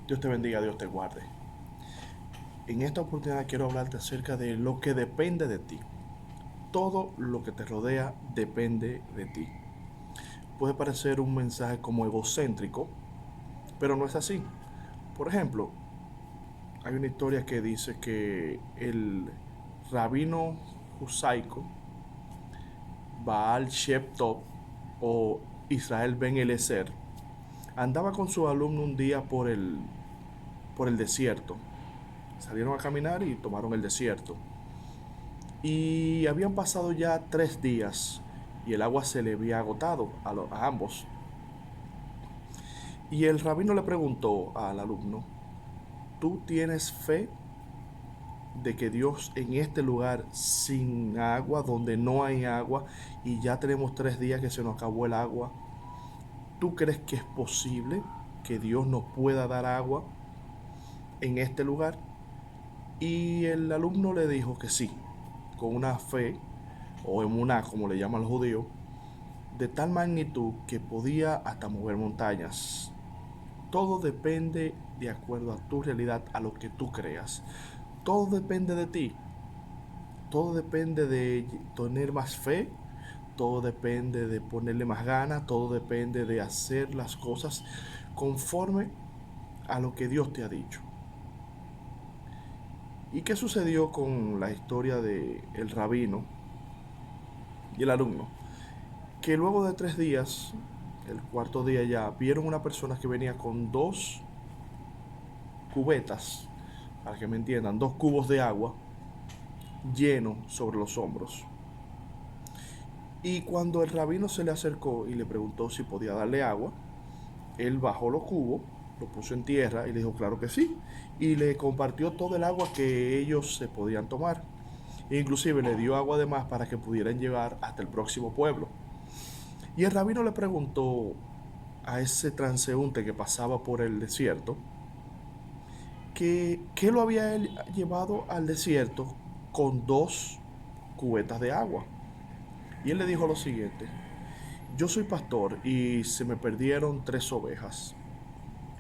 Dios te bendiga, Dios te guarde. En esta oportunidad quiero hablarte acerca de lo que depende de ti. Todo lo que te rodea depende de ti. Puede parecer un mensaje como egocéntrico, pero no es así. Por ejemplo, hay una historia que dice que el rabino judaico Baal Shem Tov o Israel Ben Eliezer andaba con su alumno un día por el desierto. Salieron a caminar y tomaron el desierto. Y habían pasado ya 3 días y el agua se le había agotado a ambos. Y el rabino le preguntó al alumno, ¿tú tienes fe de que Dios en este lugar sin agua, donde no hay agua, y ya tenemos 3 días que se nos acabó el agua, ¿tú crees que es posible que Dios nos pueda dar agua en este lugar? Y el alumno le dijo que sí, con una fe, o emuná, como le llaman los judíos, de tal magnitud que podía hasta mover montañas. Todo depende de acuerdo a tu realidad, a lo que tú creas. Todo depende de ti. Todo depende de tener más fe. Todo depende de ponerle más ganas. Todo depende de hacer las cosas conforme a lo que Dios te ha dicho. ¿Y qué sucedió con la historia de el rabino y el alumno? Que luego de 3 días, el cuarto día ya, vieron una persona que venía con dos cubetas, para que me entiendan, 2 cubos de agua llenos sobre los hombros. Y cuando el rabino se le acercó y le preguntó si podía darle agua, él bajó los cubos, lo puso en tierra y le dijo claro que sí. Y le compartió todo el agua que ellos se podían tomar. E inclusive le dio agua de más para que pudieran llevar hasta el próximo pueblo. Y el rabino le preguntó a ese transeúnte que pasaba por el desierto que qué lo había él llevado al desierto con 2 cubetas de agua. Y él le dijo lo siguiente: yo soy pastor y se me perdieron 3 ovejas.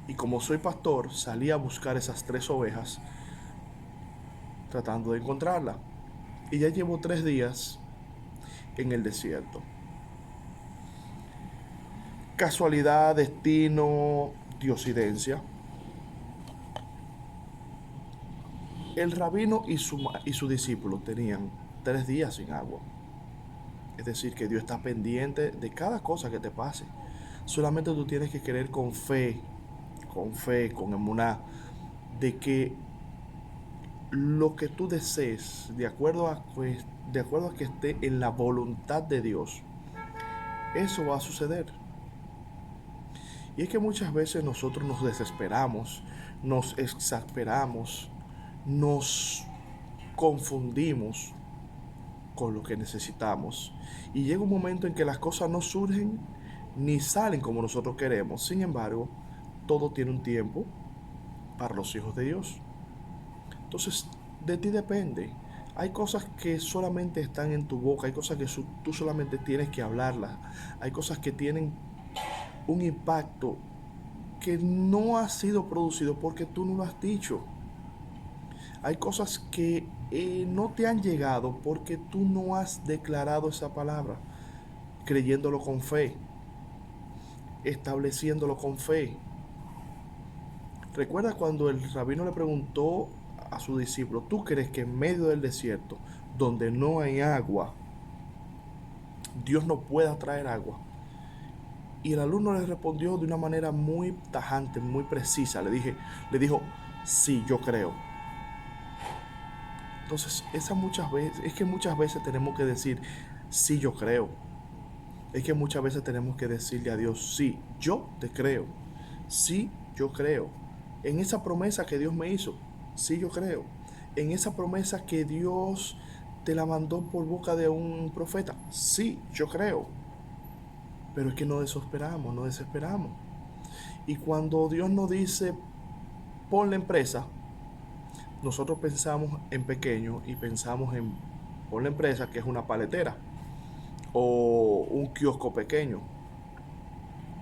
Y como soy pastor, salí a buscar esas 3 ovejas tratando de encontrarla. Y ya llevo 3 días en el desierto. Casualidad, destino, diosidencia. El rabino y su discípulo tenían 3 días sin agua. Es decir, que Dios está pendiente de cada cosa que te pase. Solamente tú tienes que creer con emuná, de que lo que tú desees, de acuerdo a que esté en la voluntad de Dios, eso va a suceder. Y es que muchas veces nosotros nos desesperamos, nos exasperamos, nos confundimos con lo que necesitamos. Y llega un momento en que las cosas no surgen ni salen como nosotros queremos. Sin embargo, todo tiene un tiempo para los hijos de Dios. Entonces, de ti depende. Hay cosas que solamente están en tu boca, hay cosas que tú solamente tienes que hablarlas, hay cosas que tienen un impacto que no ha sido producido porque tú no lo has dicho. Hay cosas que no te han llegado porque tú no has declarado esa palabra, creyéndolo con fe, estableciéndolo con fe. Recuerda cuando el rabino le preguntó a su discípulo, ¿tú crees que en medio del desierto, donde no hay agua, Dios no pueda traer agua? Y el alumno le respondió de una manera muy tajante, muy precisa. Le dijo, sí, yo creo. Entonces, es que muchas veces tenemos que decir, sí, yo creo. Es que muchas veces tenemos que decirle a Dios, sí, yo te creo. Sí, yo creo. En esa promesa que Dios me hizo, sí, yo creo. En esa promesa que Dios te la mandó por boca de un profeta, sí, yo creo. Pero es que no desesperamos, no desesperamos. Y cuando Dios nos dice, pon la empresa, nosotros pensamos en pequeño y pensamos en pon la empresa, que es una paletera o un kiosco pequeño.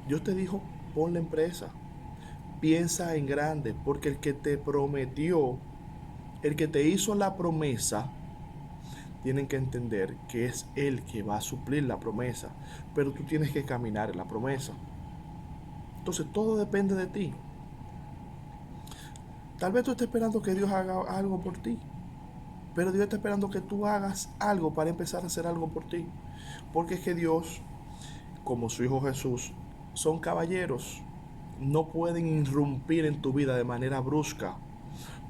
Dios te dijo, pon la empresa. piensa en grande, porque el que te prometió, el que te hizo la promesa, tienen que entender que es Él que va a suplir la promesa, pero tú tienes que caminar en la promesa. Entonces todo depende de ti. Tal vez tú estés esperando que Dios haga algo por ti, pero Dios está esperando que tú hagas algo para empezar a hacer algo por ti. Porque es que Dios, como su Hijo Jesús, son caballeros. No pueden irrumpir en tu vida de manera brusca,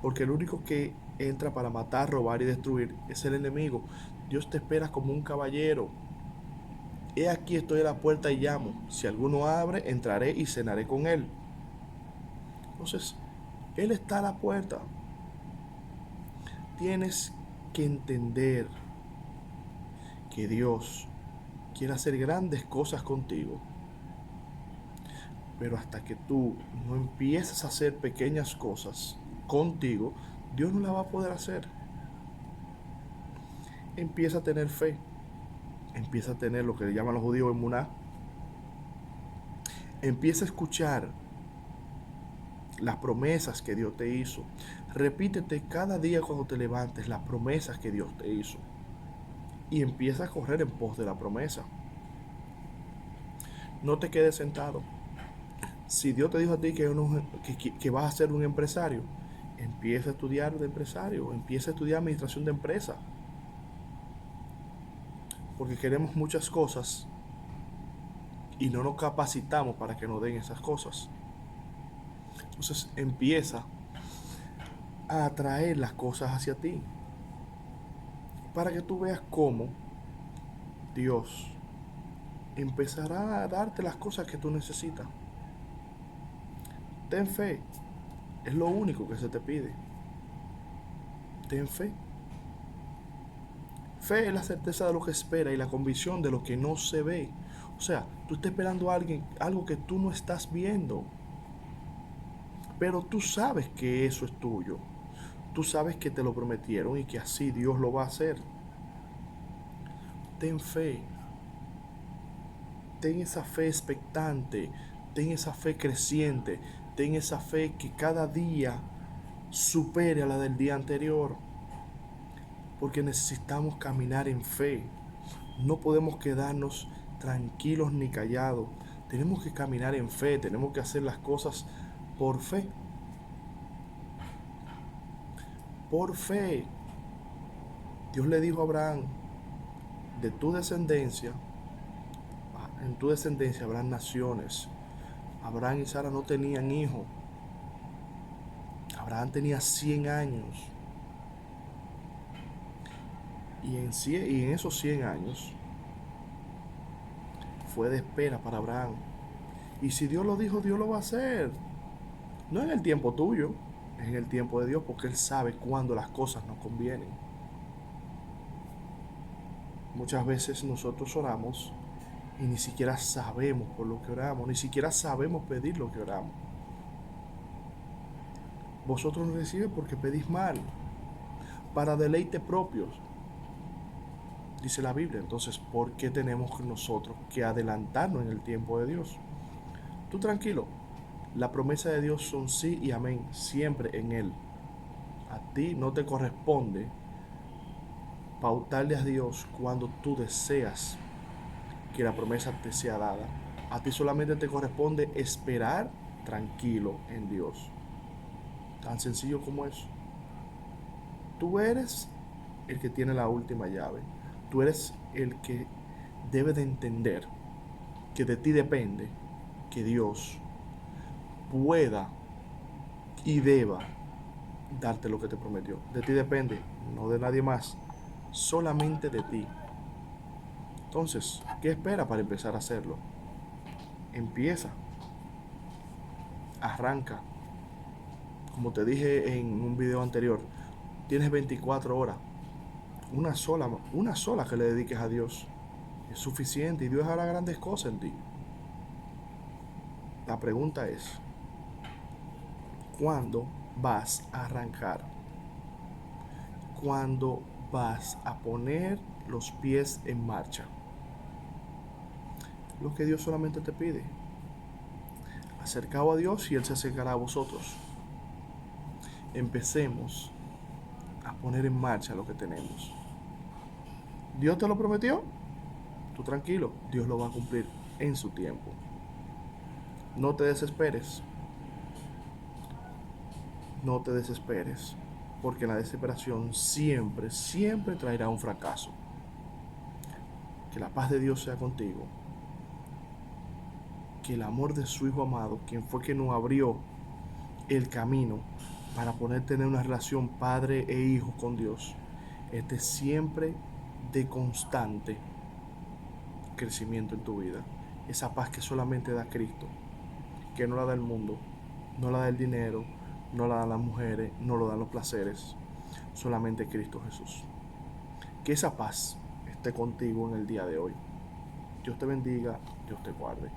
porque el único que entra para matar, robar y destruir es el enemigo. Dios te espera como un caballero. He aquí estoy a la puerta y llamo. Si alguno abre, entraré y cenaré con él. Entonces, Él está a la puerta. Tienes que entender que Dios quiere hacer grandes cosas contigo. Pero hasta que tú no empieces a hacer pequeñas cosas contigo, Dios no la va a poder hacer. Empieza a tener fe. Empieza a tener lo que le llaman los judíos emuná. Empieza a escuchar las promesas que Dios te hizo. Repítete cada día cuando te levantes las promesas que Dios te hizo. Y empieza a correr en pos de la promesa. No te quedes sentado. Si Dios te dijo a ti que vas a ser un empresario, empieza a estudiar de empresario, empieza a estudiar administración de empresa. Porque queremos muchas cosas y no nos capacitamos para que nos den esas cosas. Entonces empieza a atraer las cosas hacia ti, para que tú veas cómo Dios empezará a darte las cosas que tú necesitas. Ten fe, es lo único que se te pide. Ten fe. Fe es la certeza de lo que espera y la convicción de lo que no se ve. O sea, tú estás esperando a alguien, algo que tú no estás viendo, pero tú sabes que eso es tuyo. Tú sabes que te lo prometieron y que así Dios lo va a hacer. Ten fe. Ten esa fe expectante. Ten esa fe creciente. Ten esa fe que cada día supere a la del día anterior. Porque necesitamos caminar en fe. No podemos quedarnos tranquilos ni callados. Tenemos que caminar en fe. Tenemos que hacer las cosas por fe. Por fe. Dios le dijo a Abraham, de tu descendencia, en tu descendencia habrán naciones. Abraham y Sara no tenían hijos. Abraham tenía 100 años. Y en esos 100 años fue de espera para Abraham. Y si Dios lo dijo, Dios lo va a hacer. No en el tiempo tuyo, es en el tiempo de Dios, porque Él sabe cuándo las cosas nos convienen. Muchas veces nosotros oramos y ni siquiera sabemos por lo que oramos, ni siquiera sabemos pedir lo que oramos. Vosotros no recibís porque pedís mal, para deleite propios, dice la Biblia. Entonces, ¿por qué tenemos nosotros que adelantarnos en el tiempo de Dios? Tú tranquilo, la promesa de Dios son sí y amén, siempre en Él. A ti no te corresponde pautarle a Dios cuando tú deseas que la promesa te sea dada. A ti solamente te corresponde esperar tranquilo en Dios. Tan sencillo como eso. Tú eres el que tiene la última llave. Tú eres el que debe de entender que de ti depende que Dios pueda y deba darte lo que te prometió. De ti depende, no de nadie más, solamente de ti. Entonces, ¿qué espera para empezar a hacerlo? Empieza, arranca. Como te dije en un video anterior, tienes 24 horas. Una sola que le dediques a Dios es suficiente y Dios hará grandes cosas en ti. La pregunta es, ¿cuándo vas a arrancar? ¿Cuándo vas a poner los pies en marcha? Lo que Dios solamente te pide. Acercaos a Dios y Él se acercará a vosotros. Empecemos a poner en marcha lo que tenemos. Dios te lo prometió, tú tranquilo, Dios lo va a cumplir en su tiempo. No te desesperes, no te desesperes, porque la desesperación siempre, siempre traerá un fracaso. Que la paz de Dios sea contigo. Que el amor de su Hijo amado, quien fue quien nos abrió el camino para poder tener una relación padre e hijo con Dios, esté siempre de constante crecimiento en tu vida. Esa paz que solamente da Cristo, que no la da el mundo, no la da el dinero, no la dan las mujeres, no lo dan los placeres, solamente Cristo Jesús. Que esa paz esté contigo en el día de hoy. Dios te bendiga, Dios te guarde.